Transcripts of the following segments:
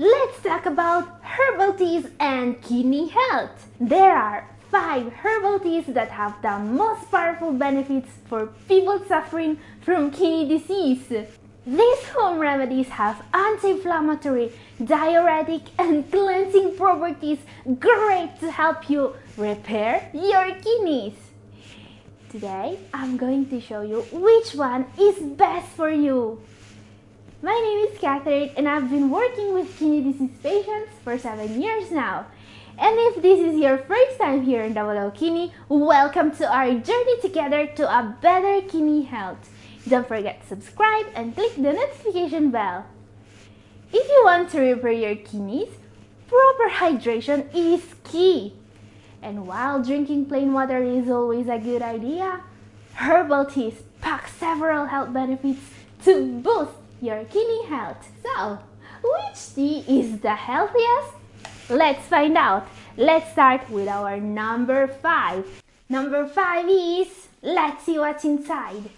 Let's talk about herbal teas and kidney health. There are 5 herbal teas that have the most powerful benefits for people suffering from kidney disease. These home remedies have anti-inflammatory, diuretic and cleansing properties great to help you repair your kidneys. Today, I'm going to show you which one is best for you. My name is Katherine and I've been working with kidney disease patients for 7 years now. And if this is your first time here in Double Kidney, welcome to our journey together to a better kidney health. Don't forget to subscribe and click the notification bell. If you want to repair your kidneys, proper hydration is key. And while drinking plain water is always a good idea, herbal teas pack several health benefits to boost your kidney health. So, which tea is the healthiest? Let's find out. Let's start with our number 5. Number 5 is, let's see what's inside.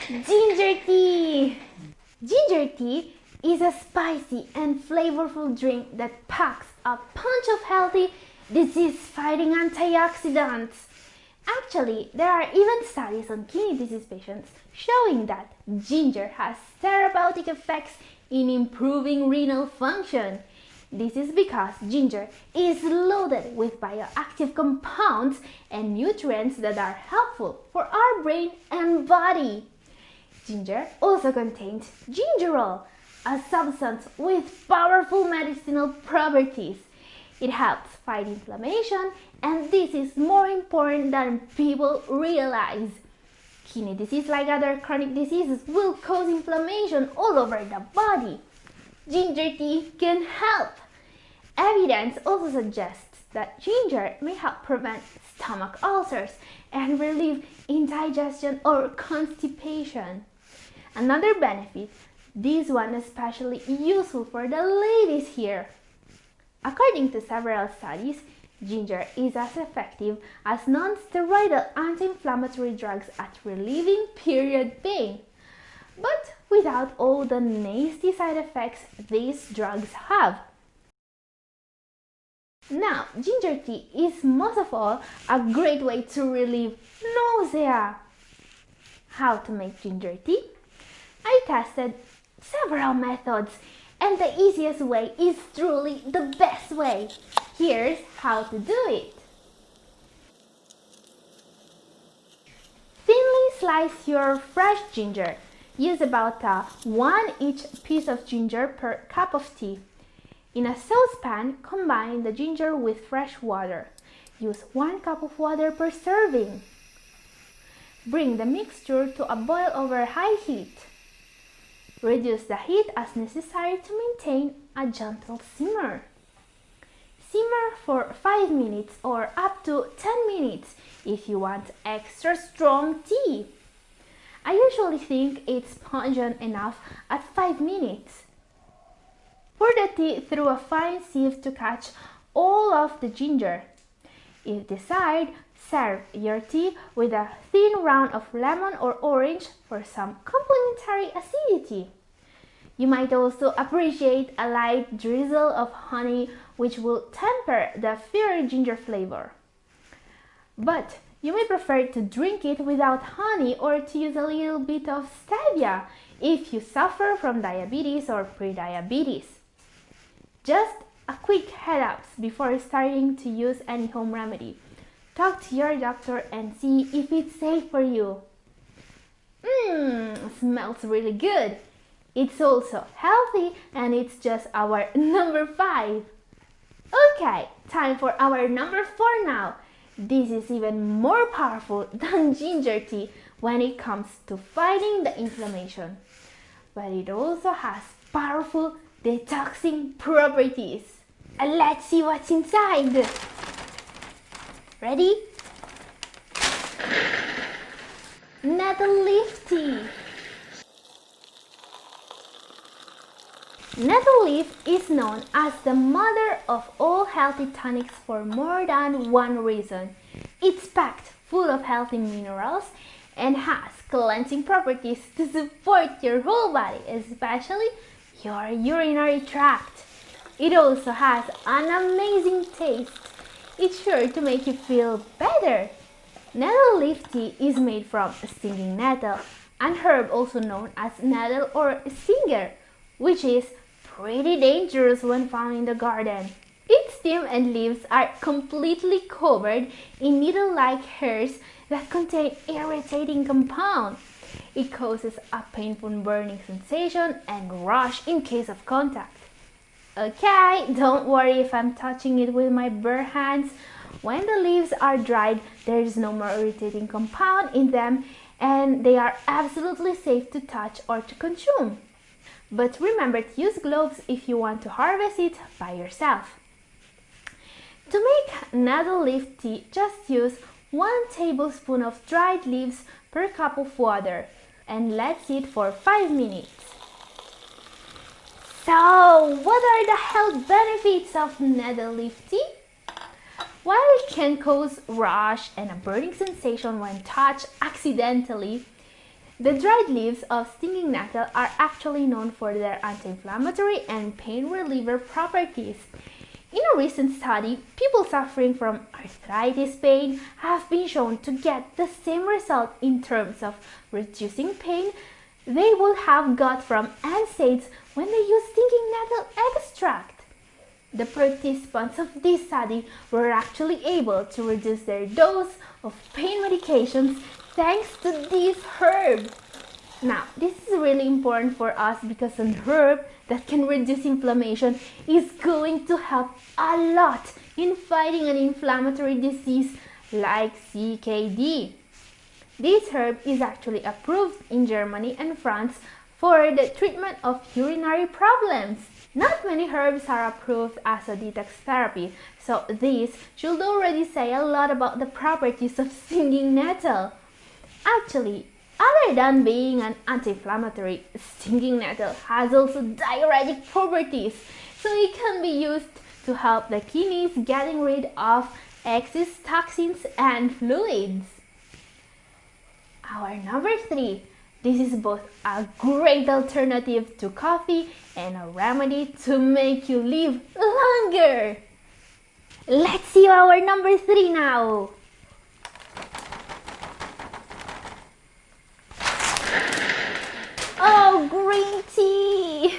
Ginger tea. Ginger tea is a spicy and flavorful drink that packs a punch of healthy, disease-fighting antioxidants. Actually, there are even studies on kidney disease patients showing that ginger has therapeutic effects in improving renal function. This is because ginger is loaded with bioactive compounds and nutrients that are helpful for our brain and body. Ginger also contains gingerol, a substance with powerful medicinal properties. It helps fight inflammation, and this is more important than people realize. Kidney disease, like other chronic diseases, will cause inflammation all over the body. Ginger tea can help. Evidence also suggests that ginger may help prevent stomach ulcers and relieve indigestion or constipation. Another benefit, this one is especially useful for the ladies here. According to several studies, ginger is as effective as non-steroidal anti-inflammatory drugs at relieving period pain, but without all the nasty side effects these drugs have. Now, ginger tea is most of all a great way to relieve nausea. How to make ginger tea? I tested several methods, and the easiest way is truly the best way. Here's how to do it. Thinly slice your fresh ginger. Use about 1 each piece of ginger per cup of tea. In a saucepan, combine the ginger with fresh water. Use 1 cup of water per serving. Bring the mixture to a boil over high heat. Reduce the heat as necessary to maintain a gentle simmer. Simmer for 5 minutes or up to 10 minutes if you want extra strong tea. I usually think it's pungent enough at 5 minutes. Pour the tea through a fine sieve to catch all of the ginger. If desired, serve your tea with a thin round of lemon or orange for some complementary acidity. You might also appreciate a light drizzle of honey, which will temper the fiery ginger flavor. But you may prefer to drink it without honey or to use a little bit of stevia if you suffer from diabetes or prediabetes. Just a quick head-up before starting to use any home remedy. Talk to your doctor and see if it's safe for you. Smells really good. It's also healthy, and it's just our number 5. Okay, time for our number 4 now. This is even more powerful than ginger tea when it comes to fighting the inflammation. But it also has powerful detoxing properties. And let's see what's inside. Ready? Nettle leaf tea. Nettle leaf is known as the mother of all healthy tonics for more than one reason. It's packed full of healthy minerals and has cleansing properties to support your whole body, especially your urinary tract. It also has an amazing taste. It's sure to make you feel better. Nettle leaf tea is made from stinging nettle, an herb also known as nettle or stinger, which is pretty dangerous when found in the garden. Its stem and leaves are completely covered in needle-like hairs that contain irritating compound. It causes a painful burning sensation and rash in case of contact. Okay, don't worry if I'm touching it with my bare hands. When the leaves are dried, there is no more irritating compound in them and they are absolutely safe to touch or to consume. But remember to use gloves if you want to harvest it by yourself. To make nettle leaf tea, just use 1 tablespoon of dried leaves per cup of water and let sit for 5 minutes. So, what are the health benefits of nettle leaf tea? While it can cause rash and a burning sensation when touched accidentally, the dried leaves of stinging nettle are actually known for their anti-inflammatory and pain reliever properties. In a recent study, people suffering from arthritis pain have been shown to get the same result in terms of reducing pain they would have got from NSAIDs when they used stinging nettle extract. The participants of this study were actually able to reduce their dose of pain medications thanks to this herb. Now, this is really important for us because an herb that can reduce inflammation is going to help a lot in fighting an inflammatory disease like CKD. This herb is actually approved in Germany and France for the treatment of urinary problems. Not many herbs are approved as a detox therapy, so this should already say a lot about the properties of stinging nettle. Actually, other than being an anti-inflammatory, stinging nettle has also diuretic properties, so it can be used to help the kidneys getting rid of excess toxins and fluids. Our number 3. This is both a great alternative to coffee and a remedy to make you live longer. Let's see our number 3 now. Oh, green tea!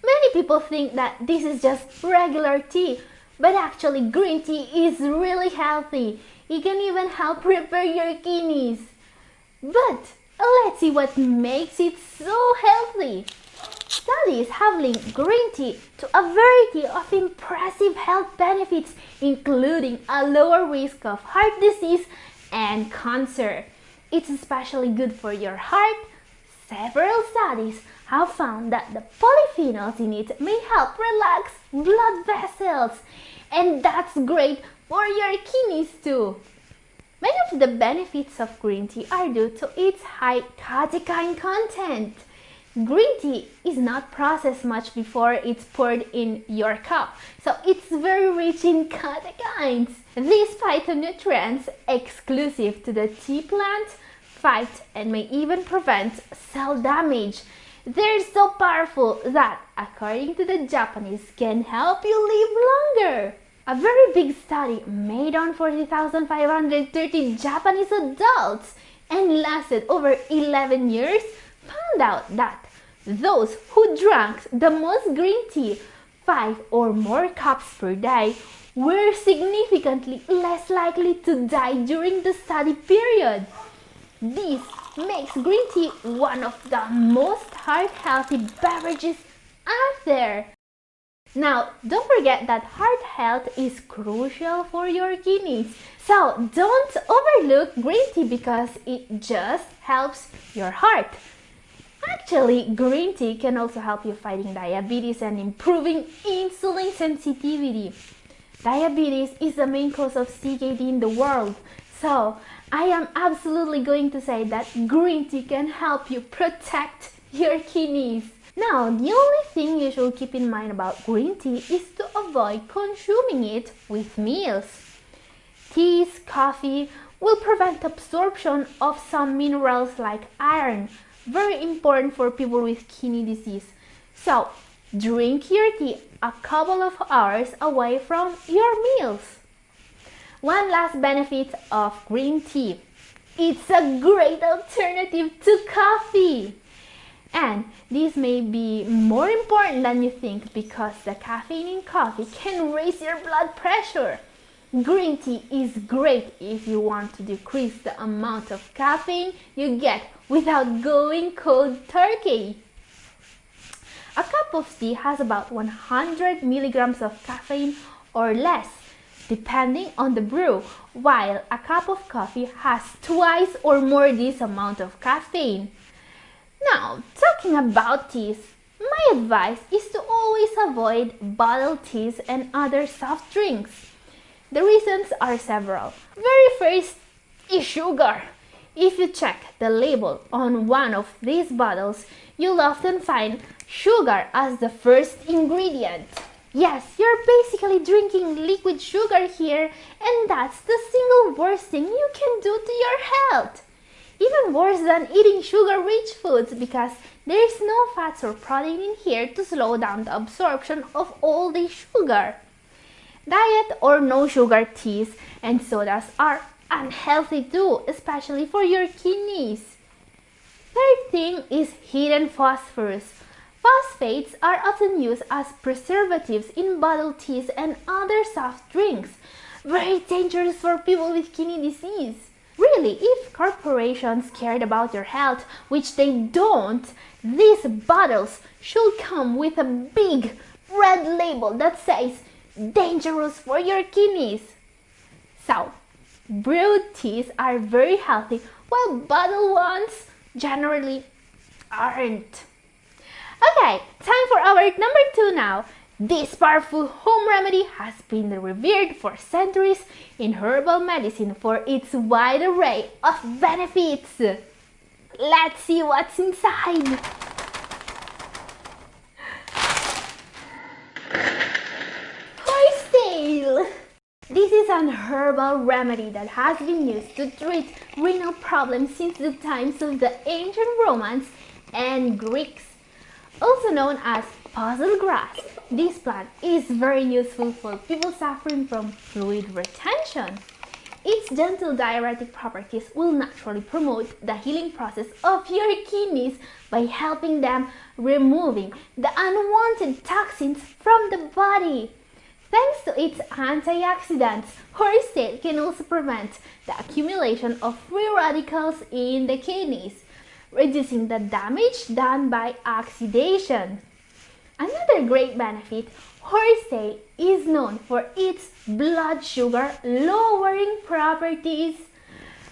Many people think that this is just regular tea, but actually green tea is really healthy. It can even help repair your kidneys. But let's see what makes it so healthy. Studies have linked green tea to a variety of impressive health benefits, including a lower risk of heart disease and cancer. It's especially good for your heart. Several studies have found that the polyphenols in it may help relax blood vessels, and that's great for your kidneys too. Many of the benefits of green tea are due to its high catechin content. Green tea is not processed much before it's poured in your cup, so it's very rich in catechins. These phytonutrients, exclusive to the tea plant, fight and may even prevent cell damage. They're so powerful that, according to the Japanese, can help you live longer. A very big study made on 40,530 Japanese adults and lasted over 11 years found out that those who drank the most green tea, 5 or more cups per day, were significantly less likely to die during the study period. This makes green tea one of the most heart-healthy beverages out there. Now, don't forget that heart health is crucial for your kidneys. So, don't overlook green tea because it just helps your heart. Actually, green tea can also help you fighting diabetes and improving insulin sensitivity. Diabetes is the main cause of CKD in the world. So, I am absolutely going to say that green tea can help you protect your kidneys. Now, the only thing you should keep in mind about green tea is to avoid consuming it with meals. Teas, coffee, will prevent absorption of some minerals like iron, very important for people with kidney disease. So, drink your tea a couple of hours away from your meals. One last benefit of green tea. It's a great alternative to coffee. And this may be more important than you think because the caffeine in coffee can raise your blood pressure. Green tea is great if you want to decrease the amount of caffeine you get without going cold turkey. A cup of tea has about 100 milligrams of caffeine or less, depending on the brew, while a cup of coffee has twice or more this amount of caffeine. Now, talking about teas, my advice is to always avoid bottled teas and other soft drinks. The reasons are several. Very first is sugar. If you check the label on one of these bottles, you'll often find sugar as the first ingredient. Yes, you're basically drinking liquid sugar here, and that's the single worst thing you can do to your health. Even worse than eating sugar-rich foods because there is no fats or protein in here to slow down the absorption of all the sugar. Diet or no sugar teas and sodas are unhealthy too, especially for your kidneys. Third thing is hidden phosphorus. Phosphates are often used as preservatives in bottled teas and other soft drinks. Very dangerous for people with kidney disease. Really, if corporations cared about your health, which they don't, these bottles should come with a big red label that says dangerous for your kidneys. So, brewed teas are very healthy while bottled ones generally aren't. Okay, time for our number 2 now. This powerful home remedy has been revered for centuries in herbal medicine for its wide array of benefits. Let's see what's inside. Horsetail. This is an herbal remedy that has been used to treat renal problems since the times of the ancient Romans and Greeks. Also known as puzzle grass, this plant is very useful for people suffering from fluid retention. Its gentle diuretic properties will naturally promote the healing process of your kidneys by helping them removing the unwanted toxins from the body. Thanks to its antioxidants, horsetail can also prevent the accumulation of free radicals in the kidneys, reducing the damage done by oxidation. Another great benefit, horsetail is known for its blood sugar lowering properties.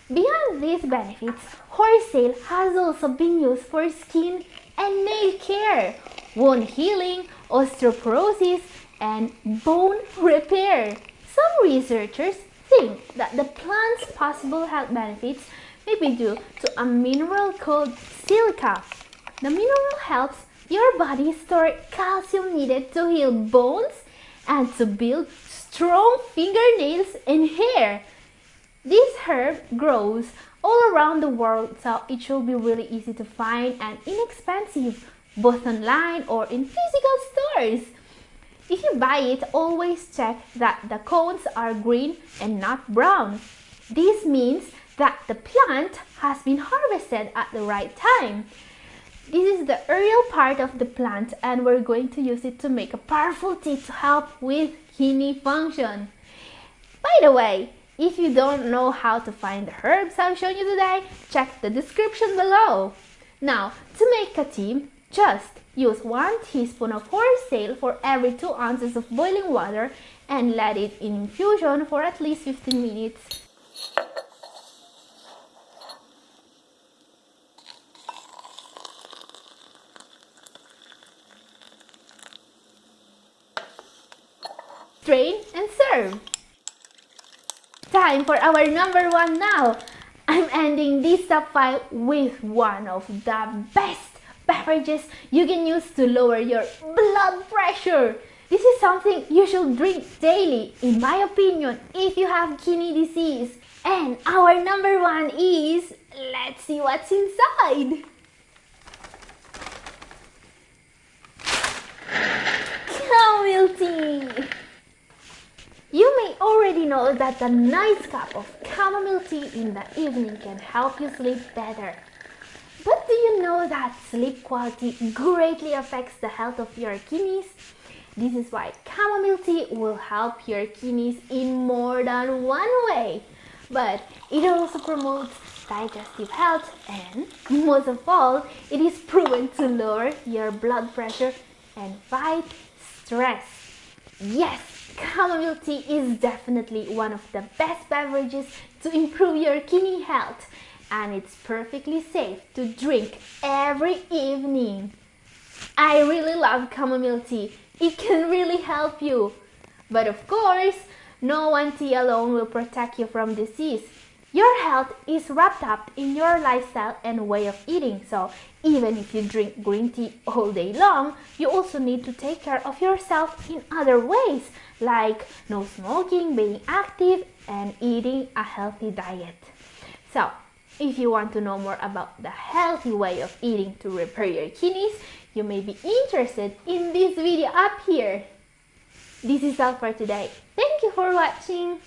Beyond these benefits, horsetail has also been used for skin and nail care, wound healing, osteoporosis, and bone repair. Some researchers think that the plant's possible health benefits may be due to a mineral called silica. The mineral helps your body store calcium needed to heal bones and to build strong fingernails and hair. This herb grows all around the world, so it should be really easy to find and inexpensive, both online or in physical stores. If you buy it, always check that the cones are green and not brown. This means that the plant has been harvested at the right time. This is the aerial part of the plant, and we're going to use it to make a powerful tea to help with kidney function. By the way, if you don't know how to find the herbs I've shown you today, check the description below. Now, to make a tea, just use 1 teaspoon of horsetail for every 2 ounces of boiling water and let it in infusion for at least 15 minutes. Strain and serve. Time for our number 1 now. I'm ending this top 5 with one of the best beverages you can use to lower your blood pressure. This is something you should drink daily, in my opinion, if you have kidney disease. And our number one is, let's see what's inside. Chamomile tea. You may already know that a nice cup of chamomile tea in the evening can help you sleep better. But do you know that sleep quality greatly affects the health of your kidneys? This is why chamomile tea will help your kidneys in more than one way. But it also promotes digestive health and, most of all, it is proven to lower your blood pressure and fight stress. Yes, chamomile tea is definitely one of the best beverages to improve your kidney health, and it's perfectly safe to drink every evening. I really love chamomile tea. It can really help you. But of course, no one tea alone will protect you from disease. Your health is wrapped up in your lifestyle and way of eating. So even if you drink green tea all day long, you also need to take care of yourself in other ways, like no smoking, being active, and eating a healthy diet. So if you want to know more about the healthy way of eating to repair your kidneys, you may be interested in this video up here. This is all for today. Thank you for watching.